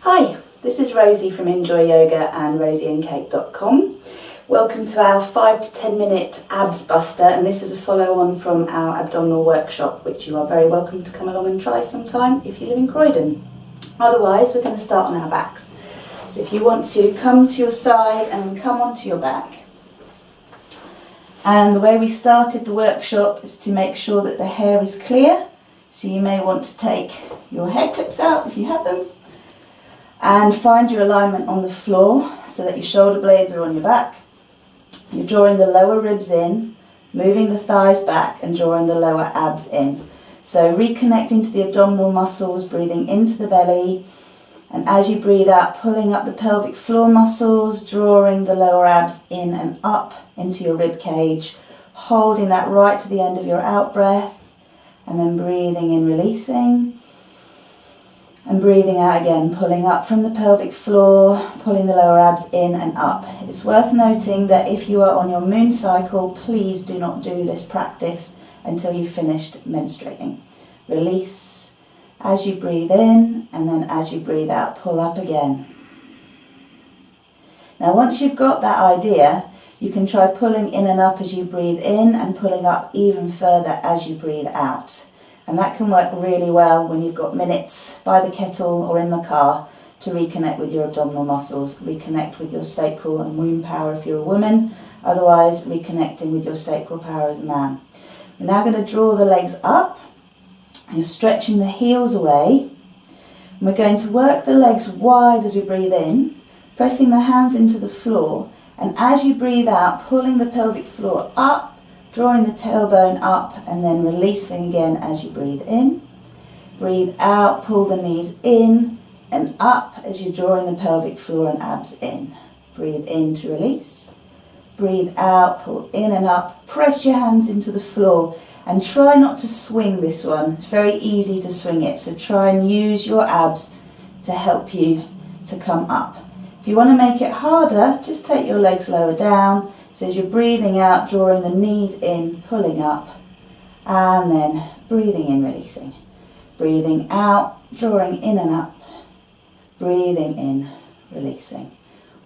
Hi, this is Rosie from Enjoy Yoga and rosieandkate.com. Welcome to our 5 to 10 minute abs buster, and this is a follow on from our abdominal workshop, which you are very welcome to come along and try sometime if you live in Croydon. Otherwise, we're going to start on our backs. So if you want to come to your side and come onto your back. And the way we started the workshop is to make sure that the hair is clear. So you may want to take your hair clips out if you have them and find your alignment on the floor so that your shoulder blades are on your back. You're drawing the lower ribs in, moving the thighs back and drawing the lower abs in. So reconnecting to the abdominal muscles, breathing into the belly, and as you breathe out, pulling up the pelvic floor muscles, drawing the lower abs in and up into your rib cage, holding that right to the end of your out breath, and then breathing in, releasing. And breathing out again, pulling up from the pelvic floor, pulling the lower abs in and up. It's worth noting that if you are on your moon cycle, please do not do this practice until you've finished menstruating. Release as you breathe in, and then as you breathe out, pull up again. Now once you've got that idea, you can try pulling in and up as you breathe in and pulling up even further as you breathe out. And that can work really well when you've got minutes by the kettle or in the car to reconnect with your abdominal muscles, reconnect with your sacral and womb power if you're a woman, otherwise reconnecting with your sacral power as a man. We're now going to draw the legs up. You're stretching the heels away. And we're going to work the legs wide as we breathe in, pressing the hands into the floor, and as you breathe out, pulling the pelvic floor up, drawing the tailbone up and then releasing again as you breathe in. Breathe out, pull the knees in and up as you're drawing the pelvic floor and abs in. Breathe in to release. Breathe out, pull in and up. Press your hands into the floor and try not to swing this one. It's very easy to swing it, so try and use your abs to help you to come up. If you want to make it harder, just take your legs lower down. So as you're breathing out, drawing the knees in, pulling up, and then breathing in, releasing. Breathing out, drawing in and up, breathing in, releasing.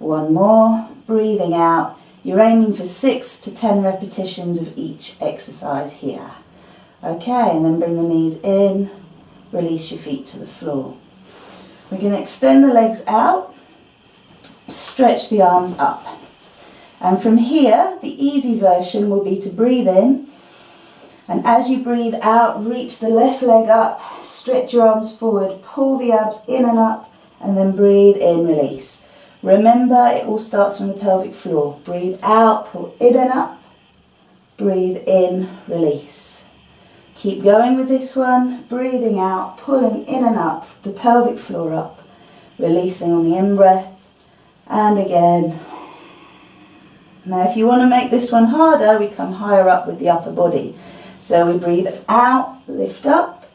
One more, breathing out. You're aiming for 6 to 10 repetitions of each exercise here. Okay, and then bring the knees in, release your feet to the floor. We're going to extend the legs out, stretch the arms up. And from here, the easy version will be to breathe in, and as you breathe out, reach the left leg up, stretch your arms forward, pull the abs in and up, and then breathe in, release. Remember, it all starts from the pelvic floor. Breathe out, pull in and up, breathe in, release. Keep going with this one, breathing out, pulling in and up, the pelvic floor up, releasing on the in-breath, and again. Now if you want to make this one harder, we come higher up with the upper body. So we breathe out, lift up,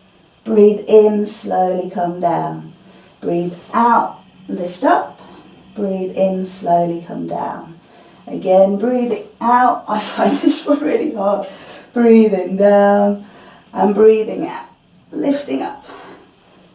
breathe in, slowly come down. Breathe out, lift up, breathe in, slowly come down. Again, breathing out, I find this one really hard. Breathing down and breathing out, lifting up,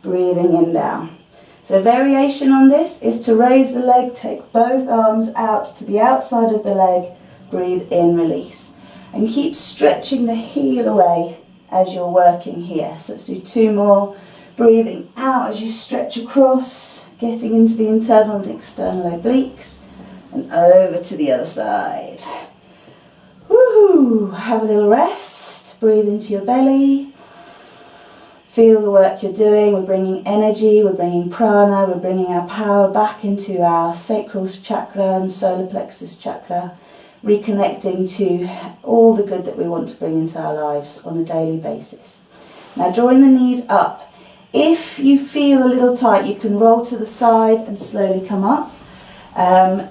breathing in, down. So variation on this is to raise the leg, take both arms out to the outside of the leg, breathe in, release. And keep stretching the heel away as you're working here. So let's do 2 more. Breathing out as you stretch across, getting into the internal and external obliques, and over to the other side. Woohoo! Have a little rest, breathe into your belly. Feel the work you're doing. We're bringing energy, we're bringing prana, we're bringing our power back into our sacral chakra and solar plexus chakra, reconnecting to all the good that we want to bring into our lives on a daily basis. Now drawing the knees up. If you feel a little tight, you can roll to the side and slowly come up.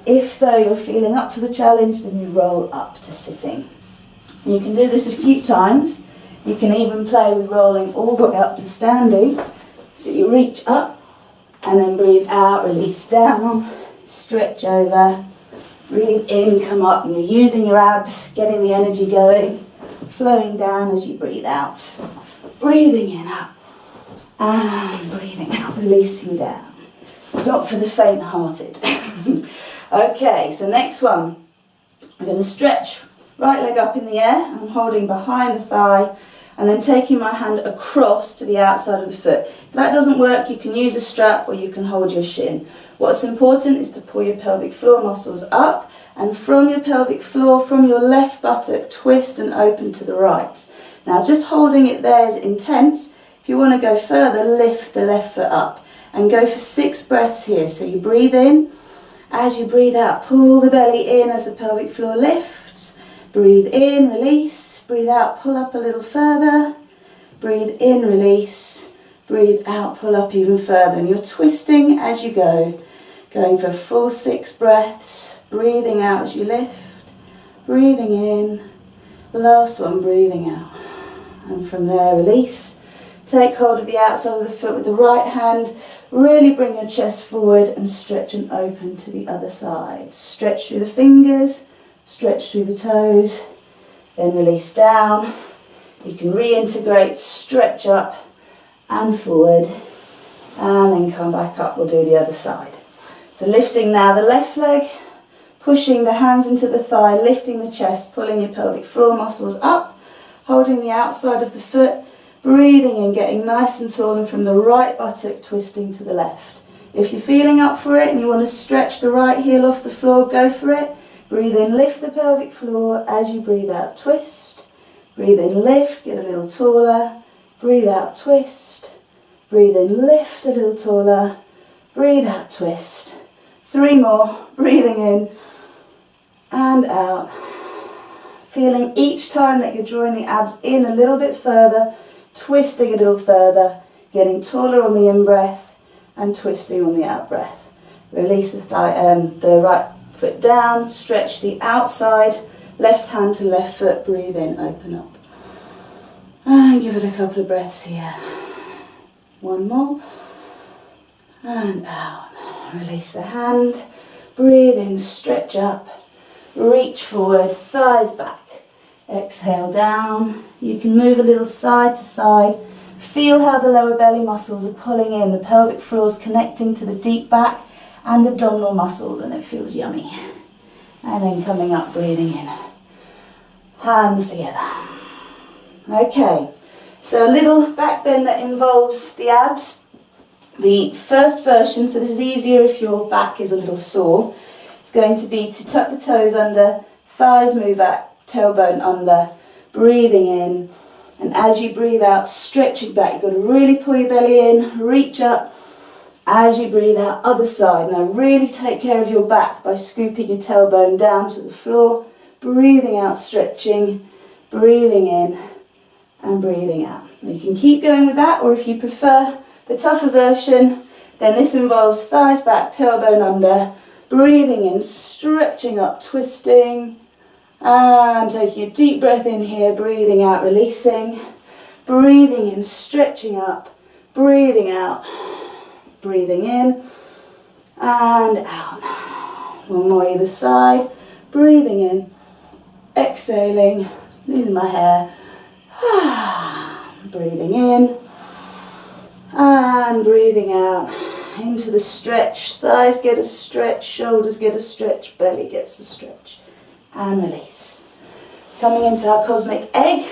If though you're feeling up for the challenge, then you roll up to sitting. You can do this a few times. You can even play with rolling all the way up to standing. So you reach up and then breathe out, release down, stretch over, breathe in, come up, and you're using your abs, getting the energy going, flowing down as you breathe out. Breathing in, up, and breathing out, releasing down. not for the faint-hearted. Okay, so next one, I'm going to stretch right leg up in the air. I'm holding behind the thigh and then taking my hand across to the outside of the foot. If that doesn't work, you can use a strap or you can hold your shin. What's important is to pull your pelvic floor muscles up, and from your pelvic floor, from your left buttock, twist and open to the right. Now just holding it there is intense. If you want to go further, lift the left foot up and go for 6 breaths here. So you breathe in. As you breathe out, pull the belly in as the pelvic floor lifts. Breathe in, release. Breathe out, pull up a little further. Breathe in, release. Breathe out, pull up even further. And you're twisting as you go. Going for a full 6 breaths. Breathing out as you lift. Breathing in. Last one, breathing out. And from there, release. Take hold of the outside of the foot with the right hand. Really bring your chest forward and stretch and open to the other side. Stretch through the fingers, stretch through the toes, then release down. You can reintegrate, stretch up and forward, and then come back up. We'll do the other side. So lifting now the left leg, pushing the hands into the thigh, lifting the chest, pulling your pelvic floor muscles up, holding the outside of the foot, breathing in, getting nice and tall, and from the right buttock twisting to the left. If you're feeling up for it and you want to stretch the right heel off the floor, go for it. Breathe in, lift the pelvic floor. As you breathe out, twist. Breathe in, lift, get a little taller. Breathe out, twist. Breathe in, lift a little taller. Breathe out, twist. 3 more. Breathing in and out. Feeling each time that you're drawing the abs in a little bit further, twisting a little further, getting taller on the in-breath and twisting on the out-breath. Release the right foot down, stretch the outside, left hand to left foot, breathe in, open up. And give it a couple of breaths here. 1 more. And out. Release the hand, breathe in, stretch up, reach forward, thighs back. Exhale down. You can move a little side to side. Feel how the lower belly muscles are pulling in. The pelvic floor is connecting to the deep back and abdominal muscles, and it feels yummy. And then coming up, breathing in. Hands together. Okay, so a little back bend that involves the abs. The first version, so this is easier if your back is a little sore, it's going to be to tuck the toes under, thighs move out, tailbone under, breathing in, and as you breathe out, stretching back. You've got to really pull your belly in, reach up. As you breathe out, other side. Now really take care of your back by scooping your tailbone down to the floor, breathing out, stretching, breathing in and breathing out. You can keep going with that, or if you prefer the tougher version, then this involves thighs back, tailbone under, breathing in, stretching up, twisting, and taking a deep breath in here, breathing out, releasing, breathing in, stretching up, breathing out, breathing in and out. 1 more either side, breathing in, exhaling, losing my hair, breathing in and breathing out into the stretch. Thighs get a stretch, shoulders get a stretch, belly gets a stretch. And release. Coming into our cosmic egg,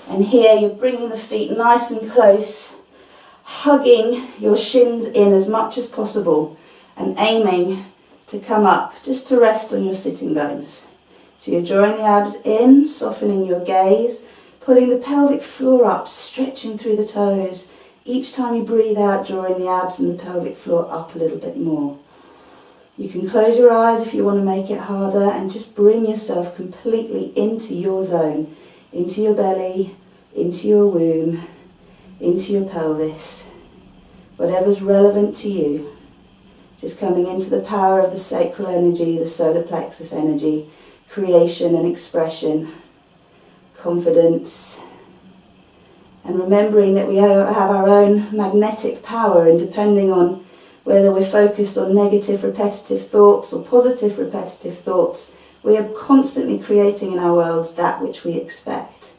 and here you're bringing the feet nice and close, hugging your shins in as much as possible and aiming to come up just to rest on your sitting bones. So you're drawing the abs in, softening your gaze, pulling the pelvic floor up, stretching through the toes. Each time you breathe out, drawing the abs and the pelvic floor up a little bit more. You can close your eyes if you want to make it harder, and just bring yourself completely into your zone, into your belly, into your womb, into your pelvis, whatever's relevant to you. Just coming into the power of the sacral energy, the solar plexus energy, creation and expression, confidence, and remembering that we have our own magnetic power, and depending on whether we're focused on negative repetitive thoughts or positive repetitive thoughts, we are constantly creating in our worlds that which we expect.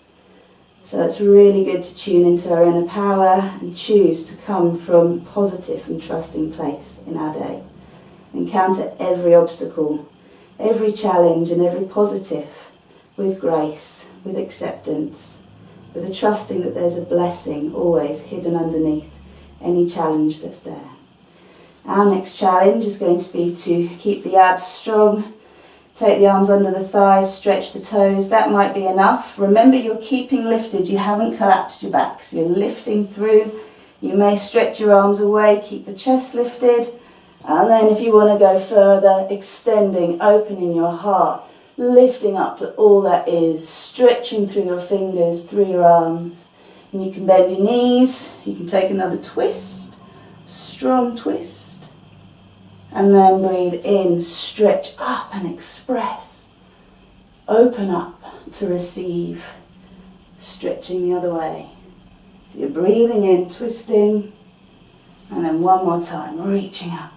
So it's really good to tune into our inner power and choose to come from a positive and trusting place in our day. Encounter every obstacle, every challenge and every positive with grace, with acceptance, with a trusting that there's a blessing always hidden underneath any challenge that's there. Our next challenge is going to be to keep the abs strong. Take the arms under the thighs, stretch the toes. That might be enough. Remember, you're keeping lifted. You haven't collapsed your back. So you're lifting through. You may stretch your arms away, keep the chest lifted. And then if you want to go further, extending, opening your heart, lifting up to all that is, stretching through your fingers, through your arms. And you can bend your knees. You can take another twist, strong twist. And then breathe in, stretch up and express. Open up to receive, stretching the other way. So you're breathing in, twisting, and then one more time, reaching up,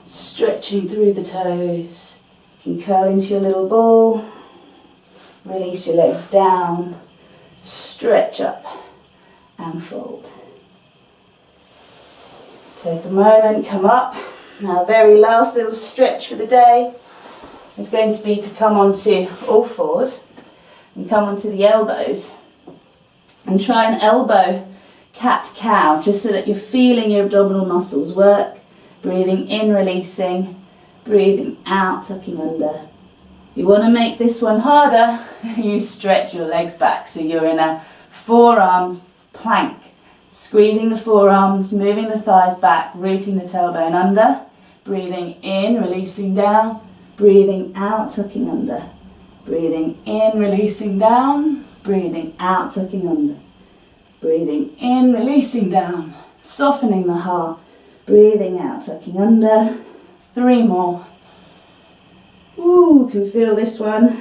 stretching through the toes. You can curl into your little ball, release your legs down, stretch up and fold. Take a moment, come up. Now, very last little stretch for the day is going to be to come onto all fours and come onto the elbows and try and elbow cat-cow, just so that you're feeling your abdominal muscles work. Breathing in, releasing, breathing out, tucking under. If you want to make this one harder, you stretch your legs back, so you're in a forearm plank. Squeezing the forearms, moving the thighs back, rooting the tailbone under. Breathing in, releasing down. Breathing out, tucking under. Breathing in, releasing down. Breathing out, tucking under. Breathing in, releasing down. Softening the heart. Breathing out, tucking under. 3 more. Ooh, can feel this one.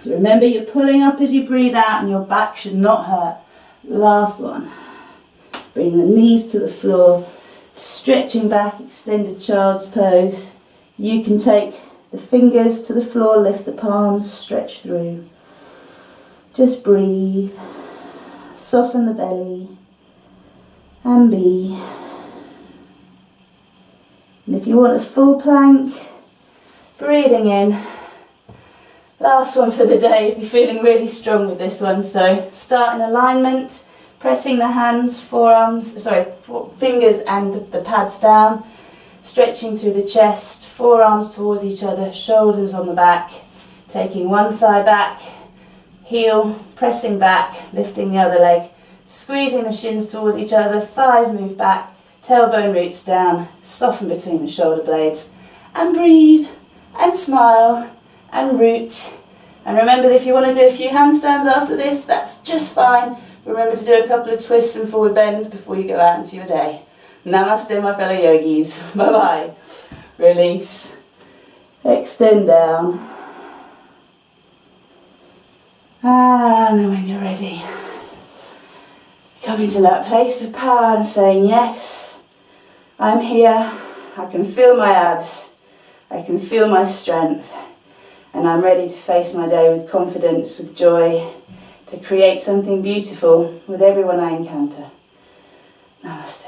So remember, you're pulling up as you breathe out and your back should not hurt. Last one. Bring the knees to the floor, stretching back, extended child's pose. You can take the fingers to the floor, lift the palms, stretch through. Just breathe, soften the belly, and be. And if you want a full plank, breathing in. Last one for the day. You'll be feeling really strong with this one. So start in alignment, pressing the hands, fingers and the pads down, stretching through the chest, forearms towards each other, shoulders on the back, taking one thigh back, heel, pressing back, lifting the other leg, squeezing the shins towards each other, thighs move back, tailbone roots down, soften between the shoulder blades, and breathe, and smile, and root. And remember that if you want to do a few handstands after this, that's just fine. Remember to do a couple of twists and forward bends before you go out into your day. Namaste, my fellow yogis. Bye-bye. Release. Extend down. And then when you're ready, come into that place of power and saying, yes, I'm here. I can feel my abs. I can feel my strength. And I'm ready to face my day with confidence, with joy, to create something beautiful with everyone I encounter. Namaste.